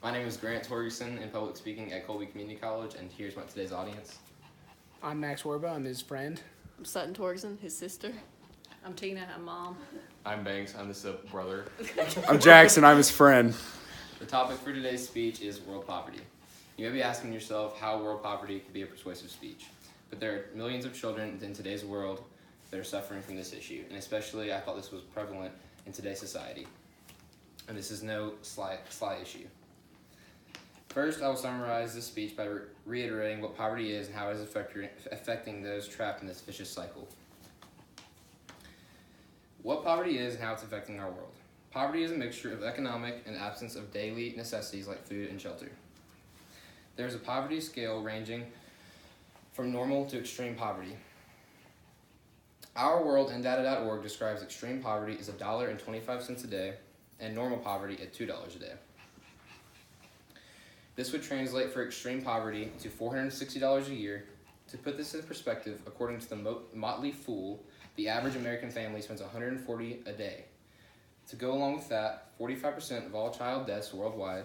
My name is Grant Torgerson in public speaking at Colby Community College, and here's today's audience. I'm Max Werba. I'm his friend. I'm Sutton Torgerson, his sister. I'm Tina, I'm mom. I'm Banks, I'm the brother. I'm Jackson. I'm his friend. The topic for today's speech is world poverty. You may be asking yourself how world poverty could be a persuasive speech, but there are millions of children in today's world that are suffering from this issue, and especially I thought this was prevalent in today's society. And this is no slight issue. First, I will summarize this speech by reiterating what poverty is and how it is affecting those trapped in this vicious cycle. What poverty is and how it's affecting our world. Poverty is a mixture of economic and absence of daily necessities like food and shelter. There is a poverty scale ranging from normal to extreme poverty. Our World and Data.org describes extreme poverty as $1.25 a day and normal poverty at $2 a day. This would translate for extreme poverty to $460 a year. To put this in perspective, according to the Motley Fool, the average American family spends $140 a day. To go along with that, 45% of all child deaths worldwide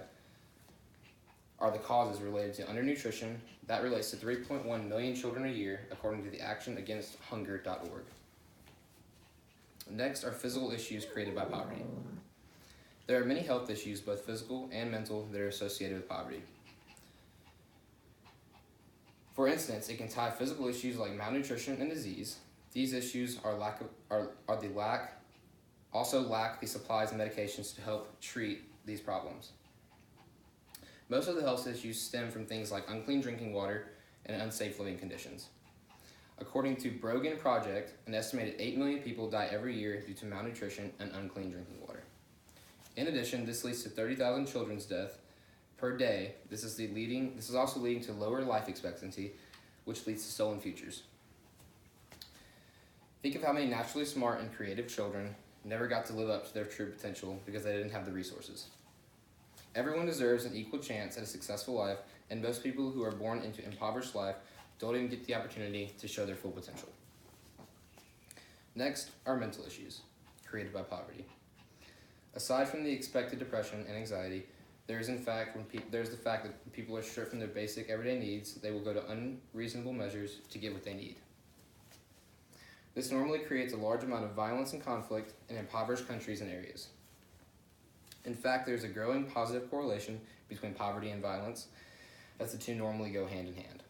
are the causes related to undernutrition. That relates to 3.1 million children a year, according to the actionagainsthunger.org. Next are physical issues created by poverty. There are many health issues, both physical and mental, that are associated with poverty. For instance, it can tie physical issues like malnutrition and disease. These issues lack the supplies and medications to help treat these problems. Most of the health issues stem from things like unclean drinking water and unsafe living conditions. According to Brogan Project, an estimated 8 million people die every year due to malnutrition and unclean drinking water. In addition, this leads to 30,000 children's deaths per day. This is also leading to lower life expectancy, which leads to stolen futures. Think of how many naturally smart and creative children never got to live up to their true potential because they didn't have the resources. Everyone deserves an equal chance at a successful life, and most people who are born into impoverished life don't even get the opportunity to show their full potential. Next are mental issues created by poverty. Aside from the expected depression and anxiety, there's the fact that when people are stripped from their basic everyday needs, they will go to unreasonable measures to get what they need. This normally creates a large amount of violence and conflict in impoverished countries and areas. In fact, there's a growing positive correlation between poverty and violence, as the two normally go hand in hand.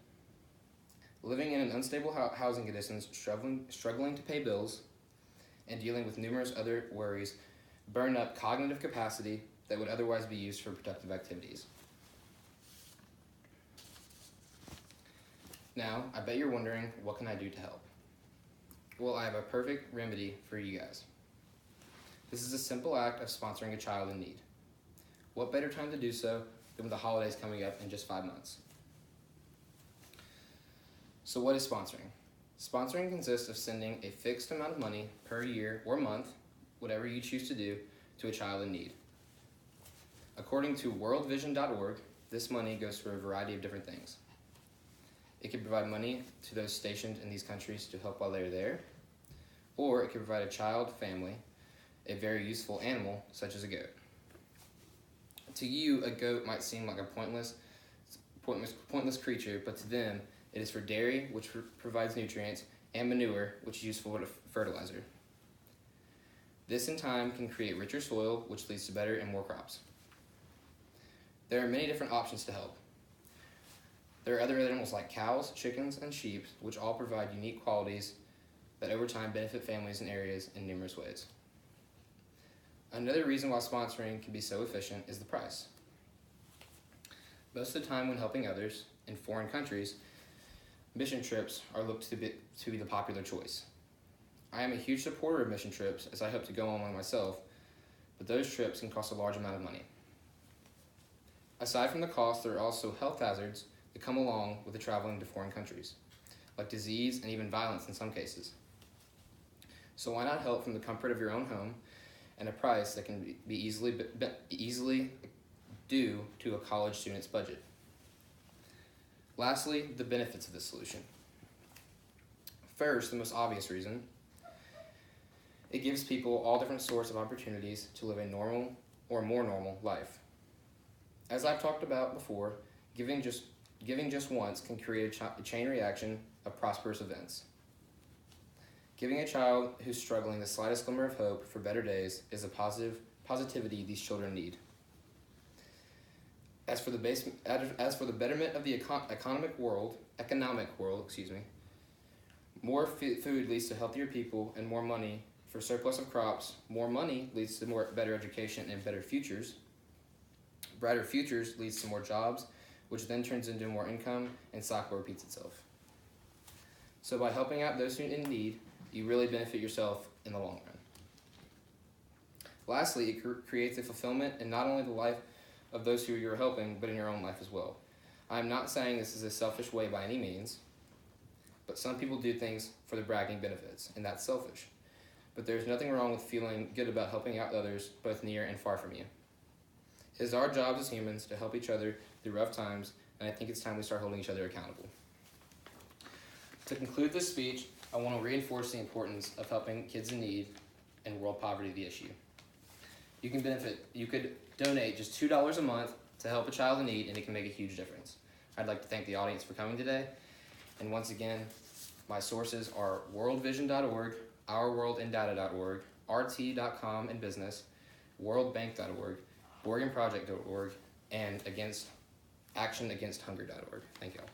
Living in an unstable housing conditions, struggling to pay bills, and dealing with numerous other worries burn up cognitive capacity that would otherwise be used for productive activities. Now, I bet you're wondering, what can I do to help? Well, I have a perfect remedy for you guys. This is a simple act of sponsoring a child in need. What better time to do so than with the holidays coming up in just 5 months? So what is sponsoring? Sponsoring consists of sending a fixed amount of money per year or month, whatever you choose to do, to a child in need. According to worldvision.org, this money goes for a variety of different things. It can provide money to those stationed in these countries to help while they're there, or it can provide a child family a very useful animal, such as a goat. To you, a goat might seem like a pointless creature, but to them, it is for dairy, which provides nutrients, and manure, which is useful for fertilizer. This in time can create richer soil, which leads to better and more crops. There are many different options to help. There are other animals like cows, chickens, and sheep, which all provide unique qualities that over time benefit families and areas in numerous ways. Another reason why sponsoring can be so efficient is the price. Most of the time when helping others in foreign countries, mission trips are looked to be the popular choice. I am a huge supporter of mission trips as I hope to go on one myself, but those trips can cost a large amount of money. Aside from the cost, there are also health hazards that come along with the traveling to foreign countries, like disease and even violence in some cases. So why not help from the comfort of your own home and a price that can be easily due to a college student's budget? Lastly, the benefits of this solution. First, the most obvious reason, it gives people all different sorts of opportunities to live a normal or more normal life. As I've talked about before, giving just once can create a chain reaction of prosperous events. Giving a child who's struggling the slightest glimmer of hope for better days is a positivity these children need. As for the betterment of the economic world, more food leads to healthier people and more money for surplus of crops. More money leads to better education and better futures. Brighter futures leads to more jobs, which then turns into more income, and cycle repeats itself. So by helping out those who are in need, you really benefit yourself in the long run. Lastly, it creates a fulfillment in not only the life of those who you're helping, but in your own life as well. I'm not saying this is a selfish way by any means, but some people do things for the bragging benefits, and that's selfish. But there's nothing wrong with feeling good about helping out others, both near and far from you. It is our jobs as humans to help each other through rough times, and I think it's time we start holding each other accountable. To conclude this speech, I want to reinforce the importance of helping kids in need and world poverty the issue. You could donate just $2 a month to help a child in need, and it can make a huge difference. I'd like to thank the audience for coming today. And once again, my sources are worldvision.org, ourworldindata.org, rt.com and business, worldbank.org, oregonproject.org, and actionagainsthunger.org. Thank you all.